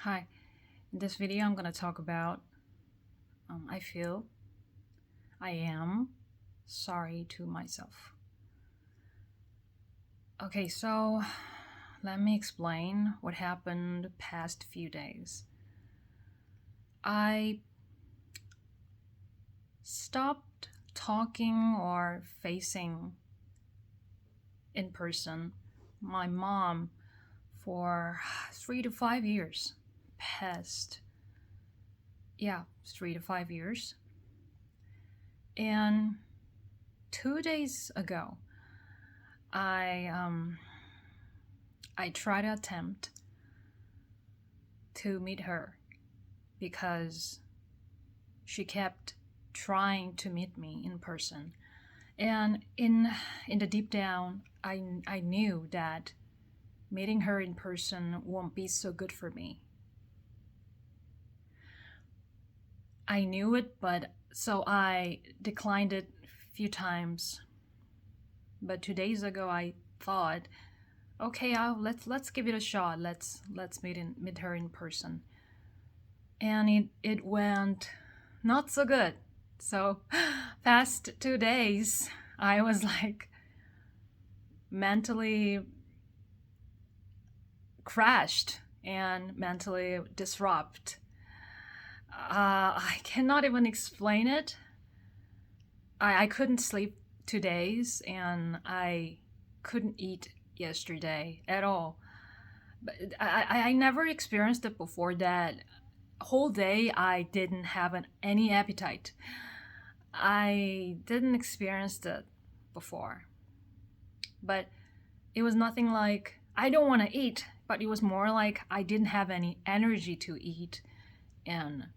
Hi, in this video I'm going to talk about I feel I am sorry to myself. Okay, so let me explain what happened the past few days. I stopped talking or facing in person my mom for 3 to 5 years. Past, yeah, 3 to 5 years. And 2 days ago, I I tried to attempt to meet her because she kept trying to meet me in person. And in the deep down, I knew that meeting her in person won't be so good for me. I knew it, but so I declined it a few times. But 2 days ago, I thought, okay, let's give it a shot. Let's meet her in person. And it went not so good. So past 2 days, I was like mentally crashed and mentally disrupt. I cannot even explain it. I couldn't sleep 2 days and I couldn't eat yesterday at all. But I never experienced it before that whole day I didn't have any appetite. I didn't experience that before. But it was nothing like I don't want to eat, but it was more like I didn't have any energy to eat. And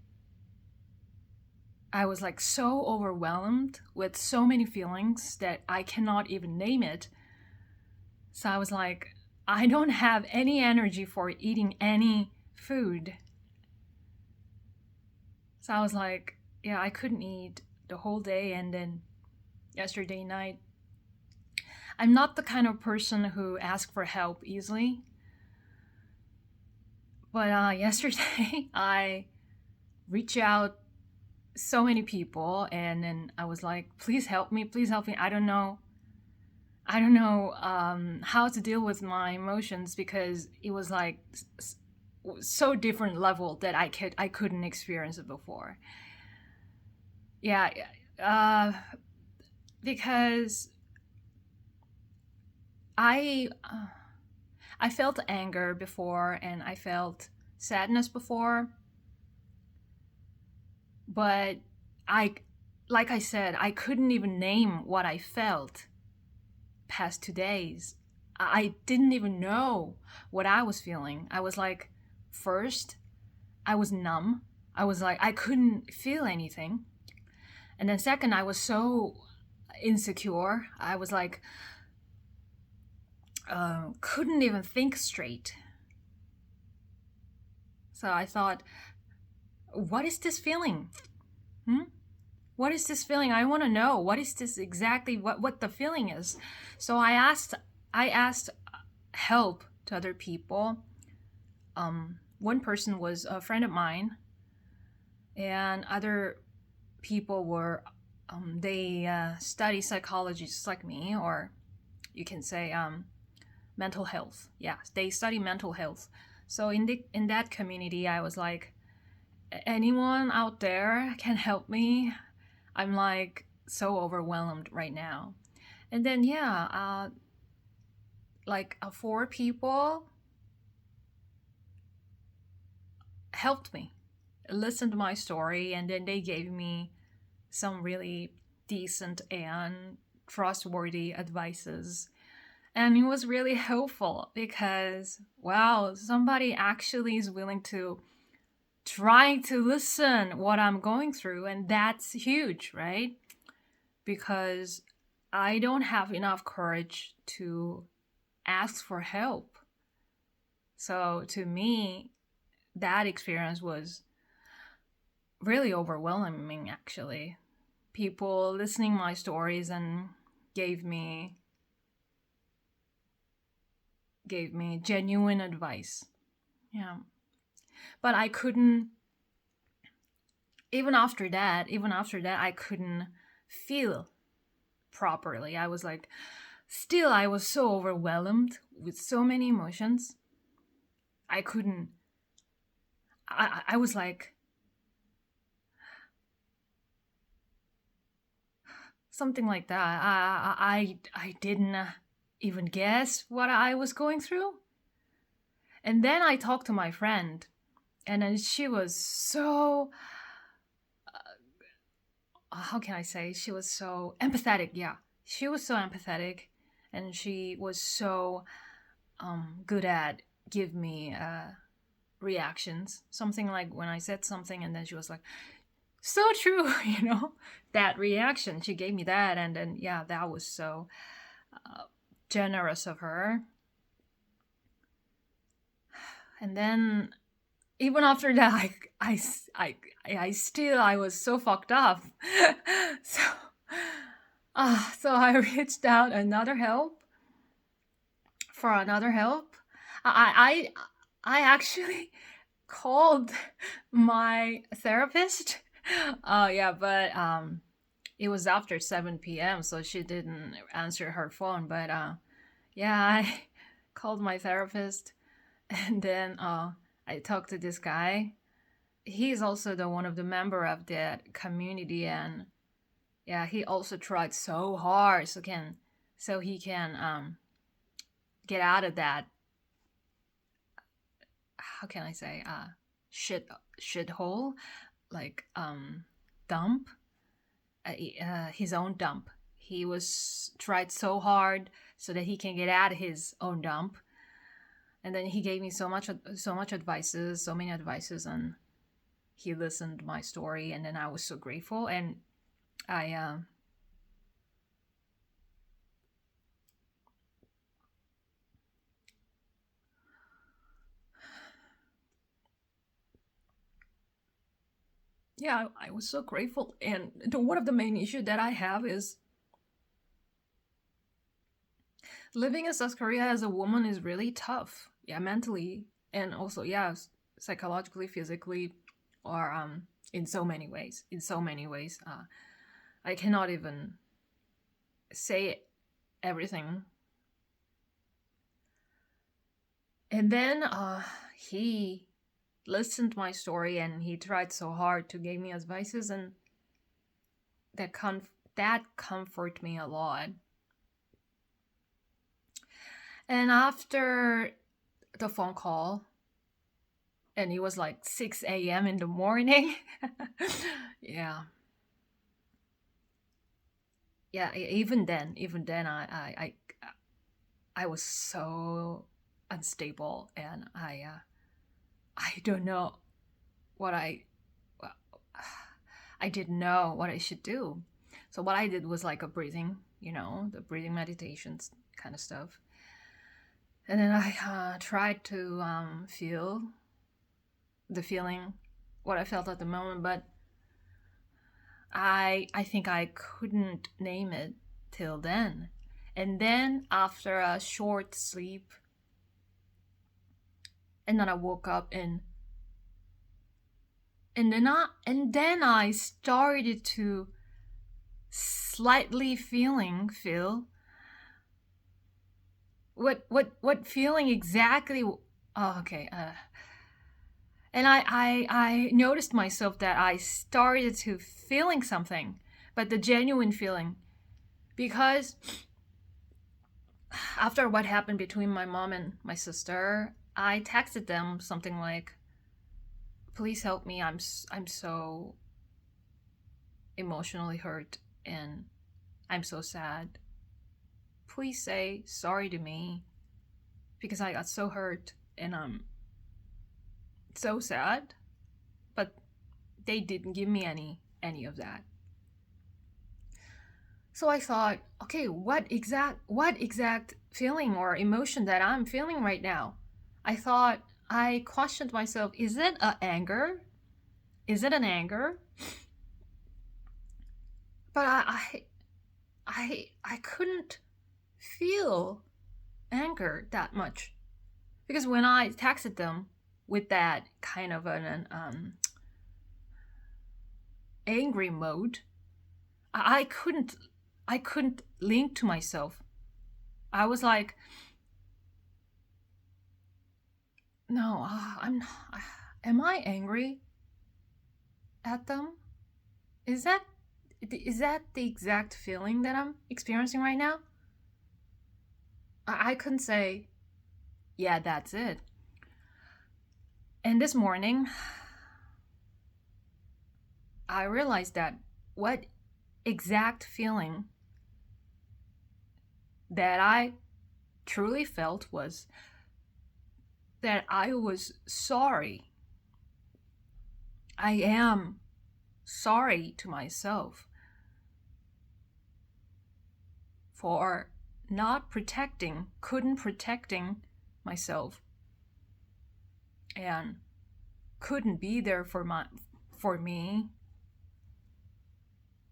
I was like so overwhelmed with so many feelings that I cannot even name it. So I was like, I don't have any energy for eating any food. So I was like, yeah, I couldn't eat the whole day. And then yesterday night, I'm not the kind of person who asks for help easily. But yesterday, I reached out so many people, and then I was like, "Please help me! Please help me! I don't know how to deal with my emotions because it was like so different level that I couldn't experience it before. Yeah, uh, because I I felt anger before and I felt sadness before, but I like I said, I couldn't even name what I felt past 2 days. I didn't even know what I was feeling. I was like, first, I was numb. I was like, I couldn't feel anything. And then, second, I was so insecure. I was like, couldn't even think straight. So I thought, what is this feeling? Hmm? What is this feeling? I want to know. What is this exactly? What the feeling is? So I asked help to other people. One person was a friend of mine, and other people were they study psychology just like me, or you can say mental health. Yeah, they study mental health. So in that community, I was like, anyone out there can help me? I'm like so overwhelmed right now. And then yeah, like 4 people helped me, listened to my story, and then they gave me some really decent and trustworthy advices. And it was really helpful because, wow, somebody actually is willing to try to listen what I'm going through. And that's huge, right? Because I don't have enough courage to ask for help. So to me, that experience was really overwhelming, actually. People listening my stories and gave me gave me genuine advice. Yeah. But I couldn't, even after that, I couldn't feel properly. I was like, still, I was so overwhelmed with so many emotions. I couldn't, I was like, something like that. I didn't even guess what I was going through. And then I talked to my friend, and then she was so, how can I say? She was so empathetic. Yeah, she was so empathetic, and she was so good at give me reactions. Something like when I said something, and then she was like, "So true," that reaction. She gave me that, and then yeah, that was so generous of her. And then even after that, I was so fucked up. so, so I reached out for another help. I actually called my therapist. Yeah, but it was after 7 p.m., so she didn't answer her phone. But yeah, I called my therapist, and then I talked to this guy. He's also the one of the member of that community, and yeah, he also tried so hard so he can get out of that. How can I say shithole, like dump, his own dump. He was tried so hard so that he can get out of his own dump, and then he gave me so many advices, and he listened to my story, and then I was so grateful, and I yeah, I was so grateful. And one of the main issues that I have is living in South Korea as a woman is really tough. Yeah, mentally, and also yeah, psychologically, physically, or in so many ways. I cannot even say everything. And then he listened to my story, and he tried so hard to give me advices, and that comfort me a lot. And after the phone call, and it was like 6 a.m. in the morning. yeah, even then I was so unstable, and I don't know what I didn't know what I should do. So what I did was like a breathing, the breathing meditations kind of stuff. And then I tried to feel the feeling, what I felt at the moment, but I think I couldn't name it till then. And then after a short sleep, and then I woke up, and then I started to slightly feel what feeling exactly. Oh, okay. And I noticed myself that I started to feeling something, but the genuine feeling, because after what happened between my mom and my sister, I texted them something like, "Please help me. I'm so emotionally hurt, and I'm so sad. Please say sorry to me, because I got so hurt, and I'm so sad." But they didn't give me any of that. So I thought, okay, what exact feeling or emotion that I'm feeling right now? I questioned myself, is it an anger? Is it an anger? But I couldn't feel anger that much, because when I texted them, with that kind of an angry mode, I couldn't link to myself. I was like, no, am I angry at them? Is that the exact feeling that I'm experiencing right now? I couldn't say, yeah, that's it. And this morning, I realized that what exact feeling that I truly felt was that I was sorry. I am sorry to myself for not couldn't protecting myself, and couldn't be there for me,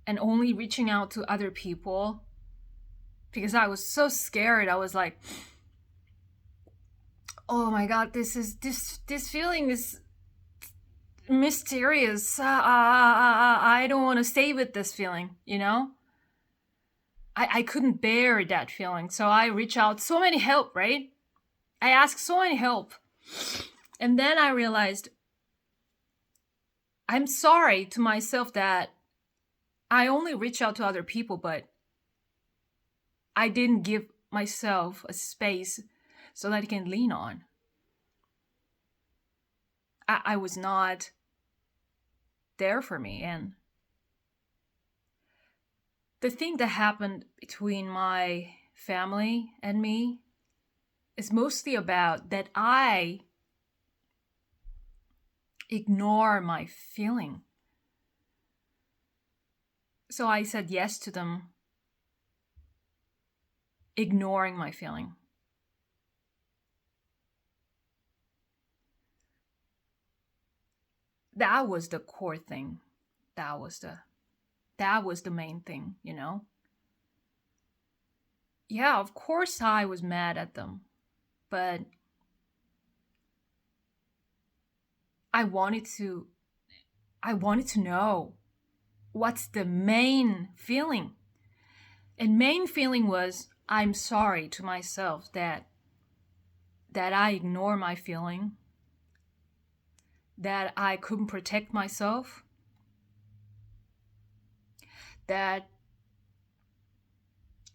and only reaching out to other people because I was so scared. I was like, oh my god, this feeling is mysterious. I don't want to stay with this feeling, you know? I couldn't bear that feeling. So I reach out so many help, right? I asked so many help. And then I realized I'm sorry to myself that I only reach out to other people, but I didn't give myself a space so that I can lean on. I was not there for me. And the thing that happened between my family and me is mostly about that I ignore my feeling. So I said yes to them, ignoring my feeling. That was the core thing. That was the main thing, you know? Yeah, of course I was mad at them, but I wanted to know what's the main feeling. And main feeling was I'm sorry to myself that I ignore my feeling, that I couldn't protect myself, that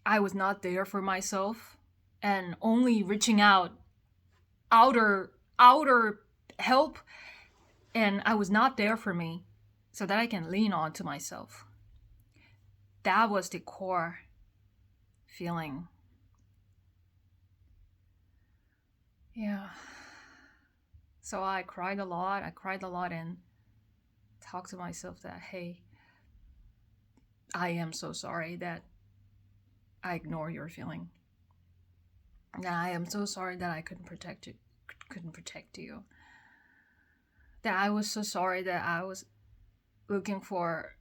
I was not there for myself and only reaching out outer help, and I was not there for me so that I can lean on to myself. That was the core feeling. Yeah. So I cried a lot and talked to myself that, hey, I am so sorry that I ignore your feeling. And I am so sorry that I couldn't protect you. That I was so sorry that I was looking for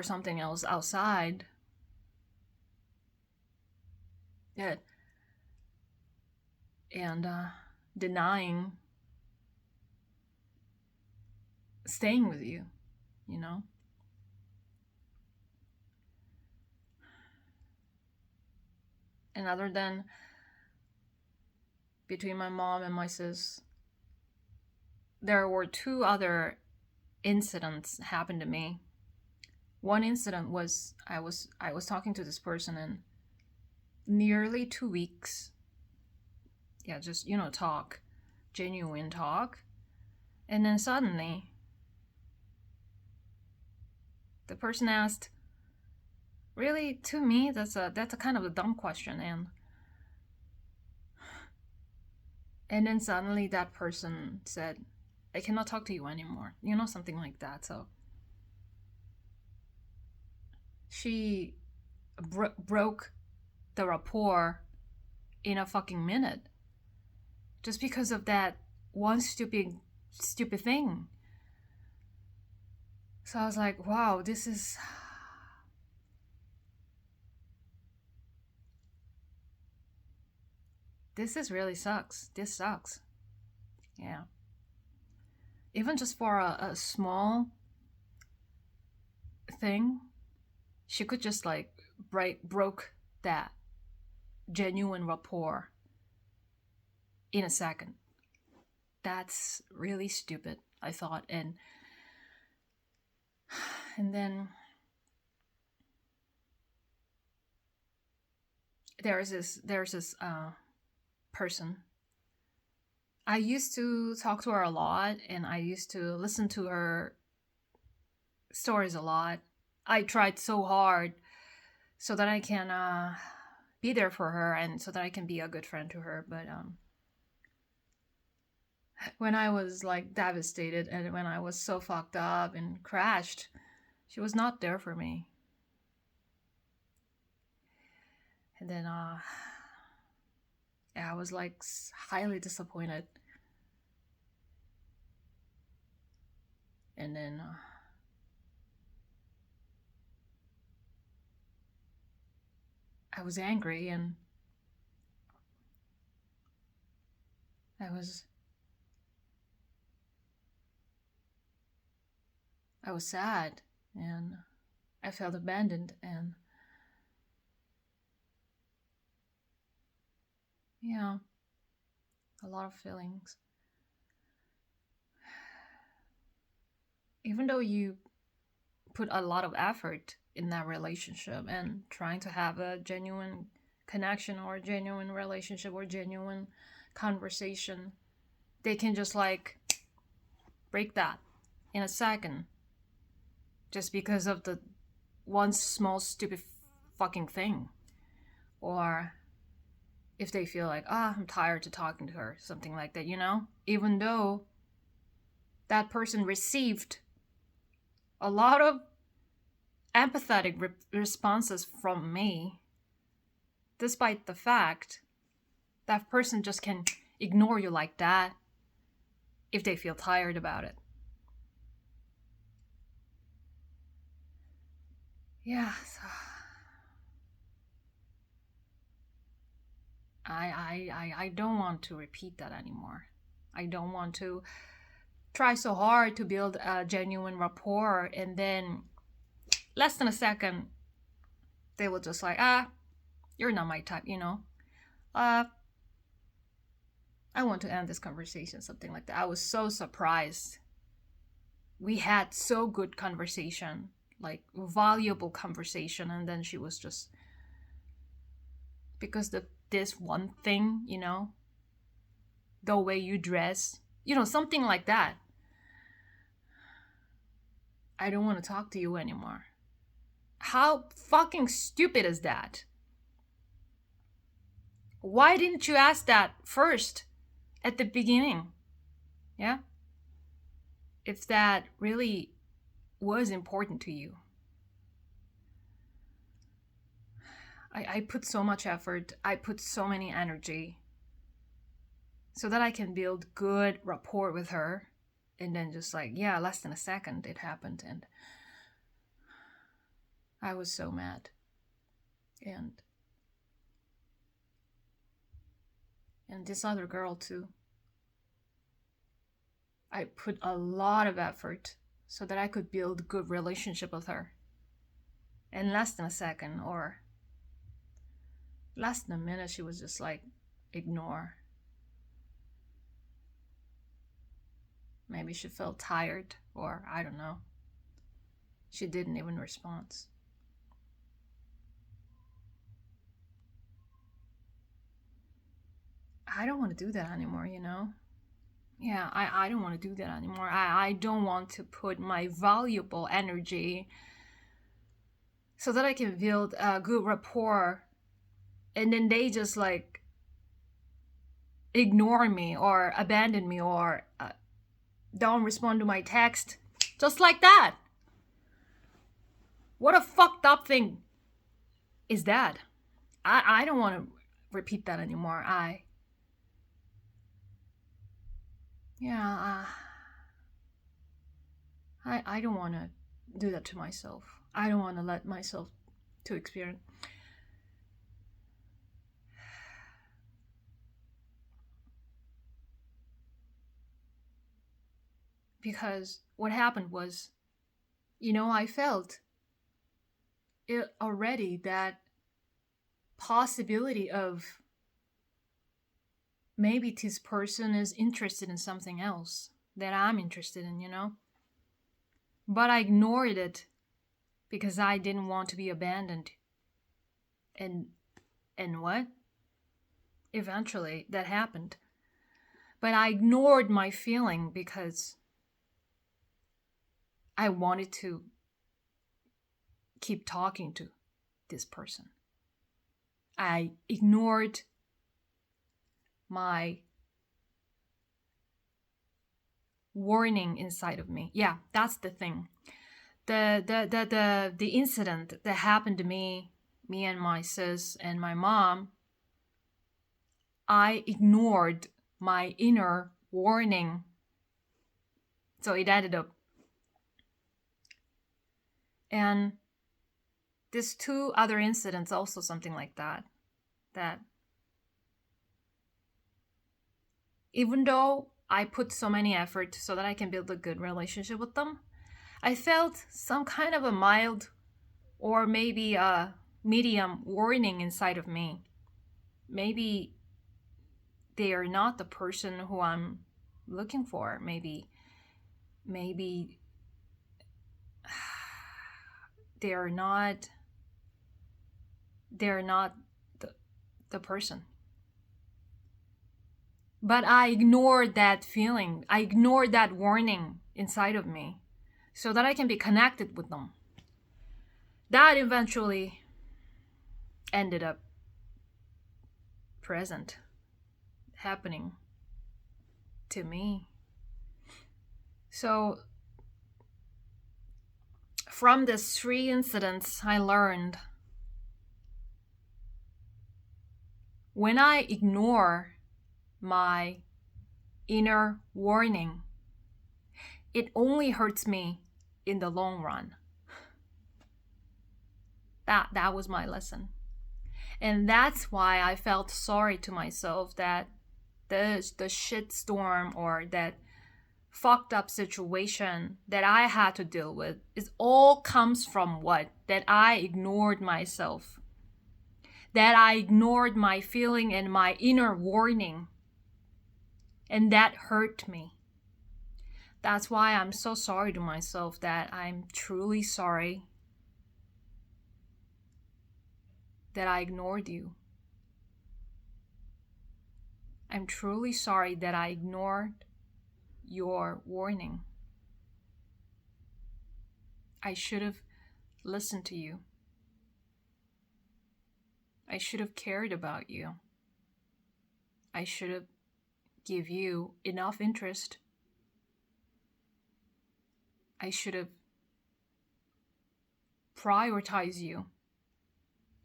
something else outside. Yeah. And denying staying with you, you know? And other than between my mom and my sis, there were two other incidents happened to me. One incident was I was talking to this person in nearly 2 weeks. Yeah, just, talk, genuine talk. And then suddenly the person asked, really, to me, that's a kind of a dumb question. And then suddenly that person said, I cannot talk to you anymore. Something like that. So she broke the rapport in a fucking minute. Just because of that one stupid thing. So I was like, wow, this really sucks. This sucks. even just for a small thing, she could just like broke that genuine rapport in a second. That's really stupid, I thought. And then there's this person. I used to talk to her a lot, and I used to listen to her stories a lot. I tried so hard so that I can be there for her, and so that I can be a good friend to her. But when I was like devastated, and when I was so fucked up and crashed, she was not there for me. And then yeah, I was like highly disappointed. And then I was angry, and I was sad, and I felt abandoned, and yeah, a lot of feelings. Even though you put a lot of effort in that relationship and trying to have a genuine connection or a genuine relationship or genuine conversation, they can just like break that in a second just because of the one small stupid fucking thing. Or if they feel like, I'm tired of talking to her, something like that, even though that person received a lot of empathetic responses from me, despite the fact that person just can ignore you like that if they feel tired about it. Yeah, so I don't want to repeat that anymore. I don't want to try so hard to build a genuine rapport, and then less than a second they will just like, you're not my type, I want to end this conversation, something like that. I was so surprised. We had so good conversation, like valuable conversation, and then she was just, because this one thing, the way you dress, something like that. I don't want to talk to you anymore. How fucking stupid is that? Why didn't you ask that first at the beginning? Yeah? If that really was important to you. I put so much effort, I put so many energy so that I can build good rapport with her. And then just like, yeah, less than a second it happened, and I was so mad. And this other girl too. I put a lot of effort so that I could build a good relationship with her. And less than a second, or less than a minute, she was just like, ignore. Maybe she felt tired, or I don't know. She didn't even respond. I don't want to do that anymore, Yeah, I don't want to do that anymore. I don't want to put my valuable energy so that I can build a good rapport, and then they just like ignore me or abandon me, or don't respond to my text just like that. What a fucked up thing is that? I don't want to repeat that anymore. I don't want to do that to myself. I don't want to let myself to experience. Because what happened was, I felt it already, that possibility of maybe this person is interested in something else that I'm interested in. But I ignored it because I didn't want to be abandoned. And what? Eventually that happened. But I ignored my feeling because I wanted to keep talking to this person. I ignored my warning inside of me. Yeah, that's the thing. The incident that happened to me and my sis and my mom, I ignored my inner warning. So it ended up. And these two other incidents also something like that. That even though I put so many effort so that I can build a good relationship with them, I felt some kind of a mild or maybe a medium warning inside of me. Maybe they are not the person who I'm looking for. Maybe they're not the person. But I ignored that feeling. I ignored that warning inside of me so that I can be connected with them. That eventually ended up happening to me. So from these 3 incidents, I learned when I ignore my inner warning, it only hurts me in the long run. That was my lesson. And that's why I felt sorry to myself that the shitstorm or that fucked up situation that I had to deal with is all comes from what? That I ignored myself. That I ignored my feeling and my inner warning. And that hurt me. That's why I'm so sorry to myself, that I'm truly sorry that I ignored you. I'm truly sorry that I ignored your warning. I should have listened to you. I should have cared about you. I should have give you enough interest. I should have prioritized you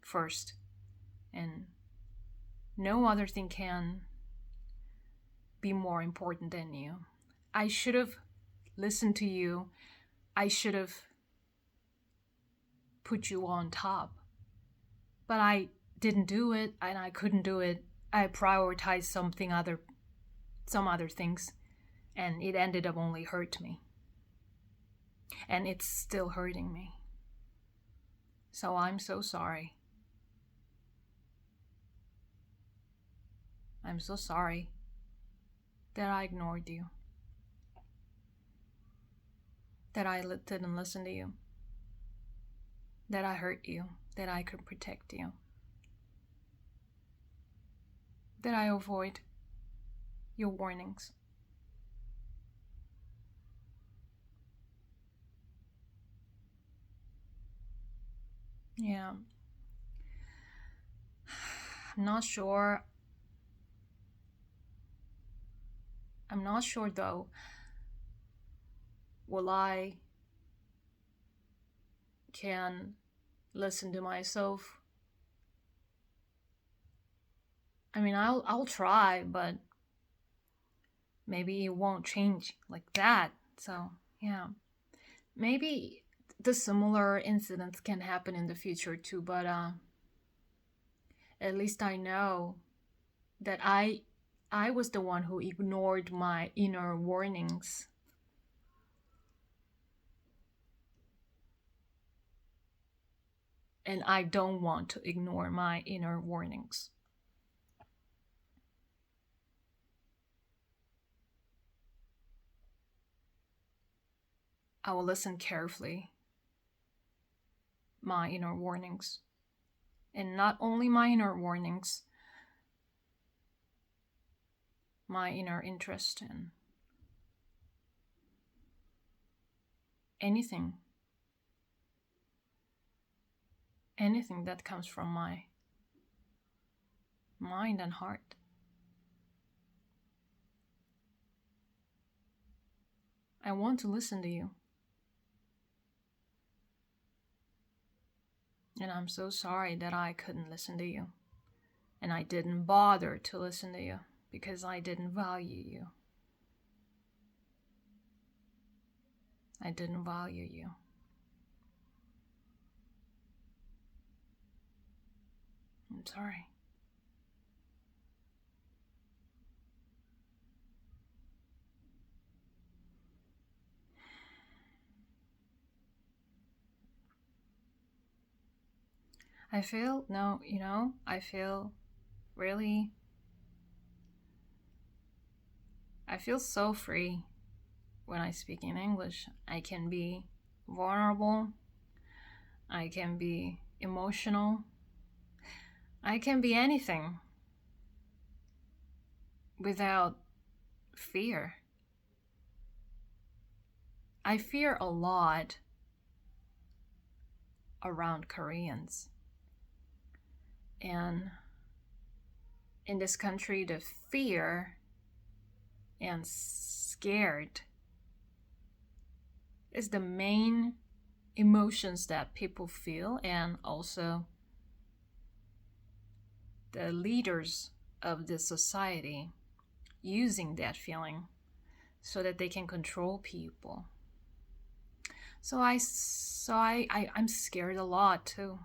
first. And no other thing can be more important than you. I should have listened to you. I should have put you on top. But I didn't do it, and I couldn't do it. I prioritized some other things, and it ended up only hurt me. And it's still hurting me. So I'm so sorry. I'm so sorry that I ignored you. That I didn't listen to you. That I hurt you. That I could protect you. That I avoid your warnings. Yeah. I'm not sure though. Will I can listen to myself? I mean, I'll try, but maybe it won't change like that. So, yeah. Maybe the similar incidents can happen in the future too, but at least I know that I was the one who ignored my inner warnings. and I don't want to ignore my inner warnings. I will listen carefully my inner warnings, and not only my inner warnings, my inner interest in anything that comes from my mind and heart. I want to listen to you. And I'm so sorry that I couldn't listen to you. And I didn't bother to listen to you because I didn't value you. I didn't value you. I'm sorry. I feel really, I feel so free when I speak in English. I can be vulnerable. I can be emotional. I can be anything without fear. I fear a lot around Koreans. And in this country, the fear and scared is the main emotions that people feel, and also the leaders of the society using that feeling so that they can control people. So I'm scared a lot too.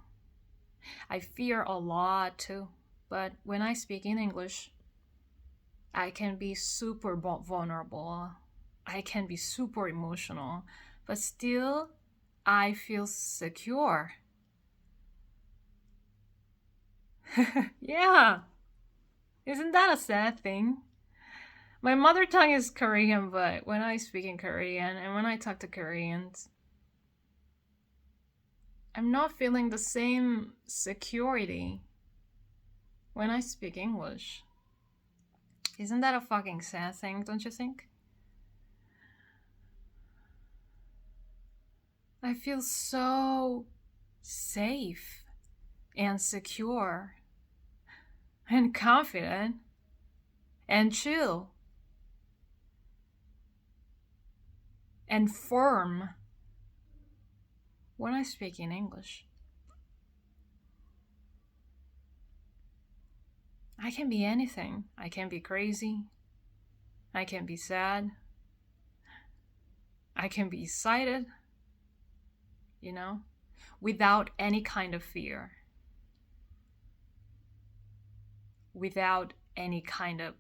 I fear a lot too. But when I speak in English, I can be super vulnerable. I can be super emotional, but still I feel secure. Yeah. Isn't that a sad thing? My mother tongue is Korean, but when I speak in Korean and when I talk to Koreans, I'm not feeling the same security when I speak English. Isn't that a fucking sad thing, don't you think? I feel so safe and secure and confident and chill and firm when I speak in English. I can be anything. I can be crazy. I can be sad. I can be excited, without any kind of fear. Without any kind of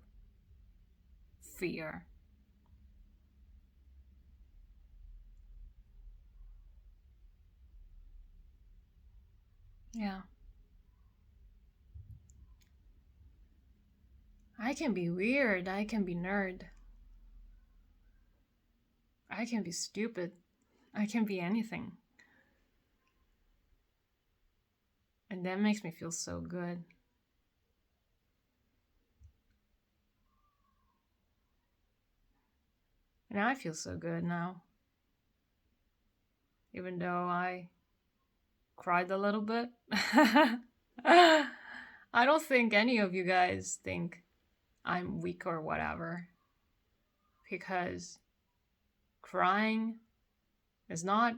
fear. Yeah. I can be weird. I can be nerd. I can be stupid. I can be anything. And that makes me feel so good. And I feel so good now. Even though I cried a little bit. I don't think any of you guys think I'm weak or whatever. Because crying is not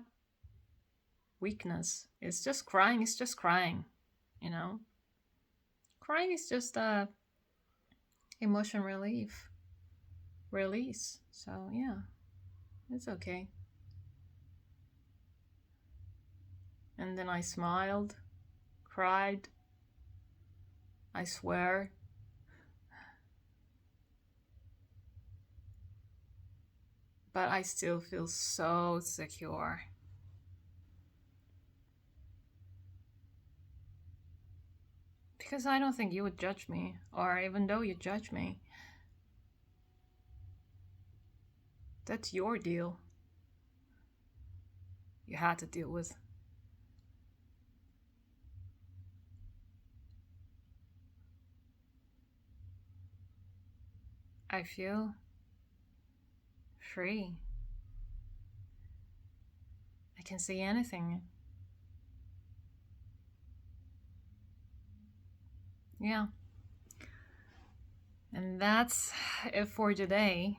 weakness. It's just crying. It's just crying, Crying is just a emotion release. So yeah, it's okay. And then I smiled, cried, I swear. But I still feel so secure. Because I don't think you would judge me, or even though you judge me, that's your deal. You had to deal with. I feel free. I can say anything. Yeah. And that's it for today.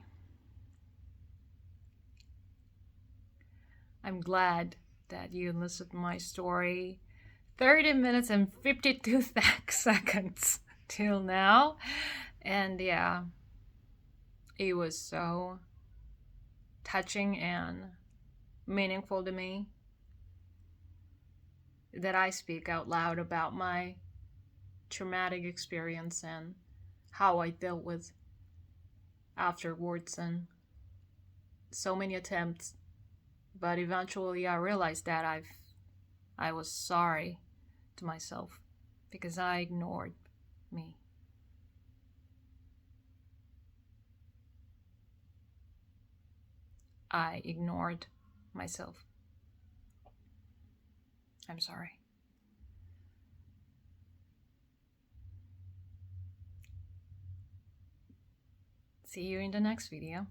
I'm glad that you listened to my story. 30 minutes and 52 seconds till now. And yeah, it was so touching and meaningful to me that I speak out loud about my traumatic experience and how I dealt with afterwards, and so many attempts. But eventually I realized that I was sorry to myself because I ignored me. I ignored myself. I'm sorry. See you in the next video.